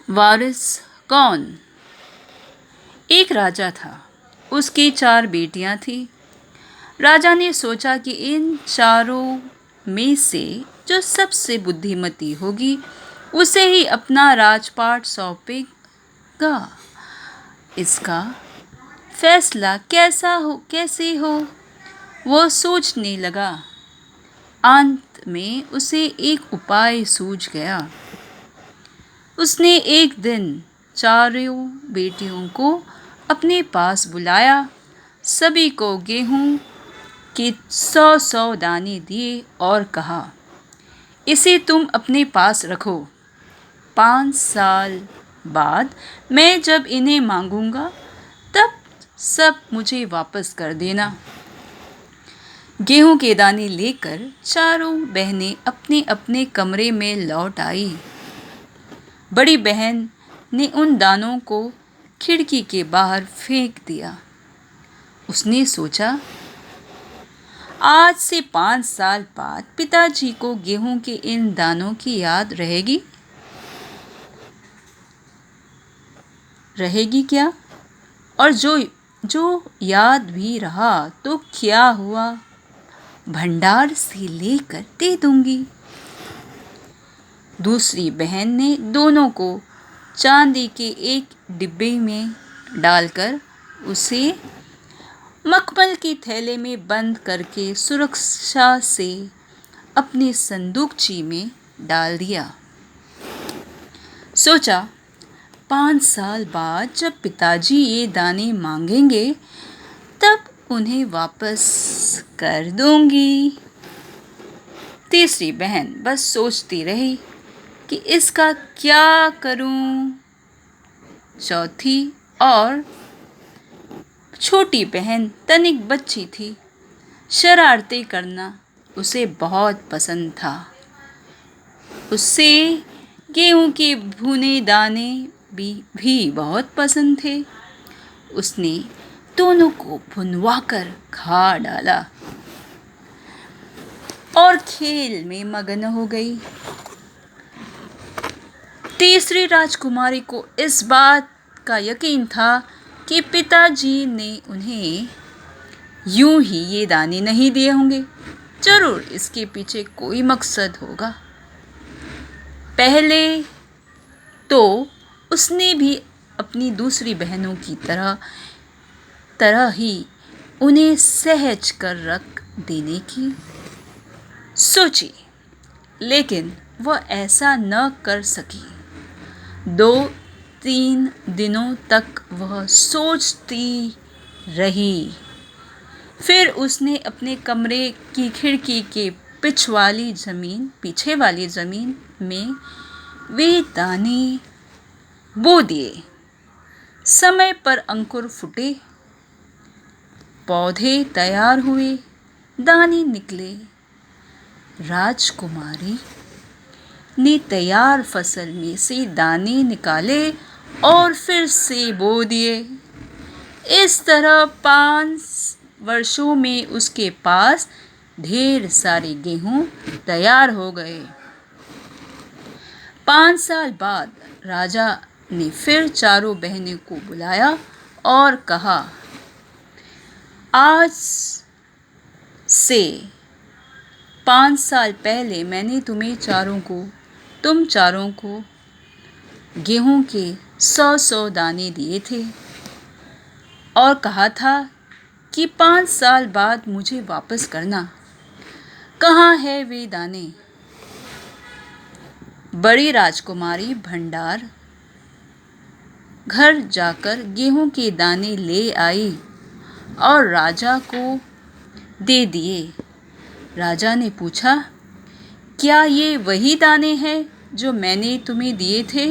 वारिस कौन? एक राजा था। उसकी 4 बेटियां थीं। राजा ने सोचा कि इन चारों में से जो सबसे बुद्धिमती होगी उसे ही अपना राजपाट सौंपेगा। इसका फैसला कैसे हो वो सोचने लगा। अंत में उसे एक उपाय सूझ गया। उसने एक दिन चारों बेटियों को अपने पास बुलाया, सभी को गेहूं के 100-100 दाने दिए और कहा, इसे तुम अपने पास रखो। 5 साल बाद मैं जब इन्हें मांगूंगा तब सब मुझे वापस कर देना। गेहूं के दाने लेकर चारों बहनें अपने अपने कमरे में लौट आई। बड़ी बहन ने उन दानों को खिड़की के बाहर फेंक दिया। उसने सोचा, आज से 5 साल बाद पिताजी को गेहूं के इन दानों की याद रहेगी क्या? और जो याद भी रहा तो क्या हुआ, भंडार से लेकर दे दूंगी। दूसरी बहन ने दोनों को चांदी के एक डिब्बे में डालकर उसे मखमल के थैले में बंद करके सुरक्षा से अपने संदूकची में डाल दिया। सोचा, 5 साल बाद जब पिताजी ये दाने मांगेंगे तब उन्हें वापस कर दूंगी। तीसरी बहन बस सोचती रही कि इसका क्या करूं। चौथी और छोटी बहन तनिक बच्ची थी। शरारतें करना उसे बहुत पसंद था। उसे गेहूं के भुने दाने भी बहुत पसंद थे। उसने दोनों को भुनवाकर खा डाला और खेल में मगन हो गई। तीसरी राजकुमारी को इस बात का यकीन था कि पिताजी ने उन्हें यूं ही ये दाने नहीं दिए होंगे, जरूर इसके पीछे कोई मकसद होगा। पहले तो उसने भी अपनी दूसरी बहनों की तरह ही उन्हें सहज कर रख देने की सोची, लेकिन वह ऐसा न कर सकी। 2-3 दिनों तक वह सोचती रही। फिर उसने अपने कमरे की खिड़की के पीछे वाली जमीन में वे दाने बो दिए। समय पर अंकुर फूटे, पौधे तैयार हुए, दाने निकले। राजकुमारी ने तैयार फसल में से दाने निकाले और फिर से बो दिए। इस तरह 5 वर्षों में उसके पास ढेर सारे गेहूं तैयार हो गए। 5 साल बाद राजा ने फिर चारों बहनों को बुलाया और कहा, आज से 5 साल पहले मैंने तुम चारों को गेहूं के 100-100 दाने दिए थे और कहा था कि 5 साल बाद मुझे वापस करना। कहाँ है वे दाने? बड़ी राजकुमारी भंडार घर जाकर गेहूं के दाने ले आई और राजा को दे दिए। राजा ने पूछा, क्या ये वही दाने हैं जो मैंने तुम्हें दिए थे?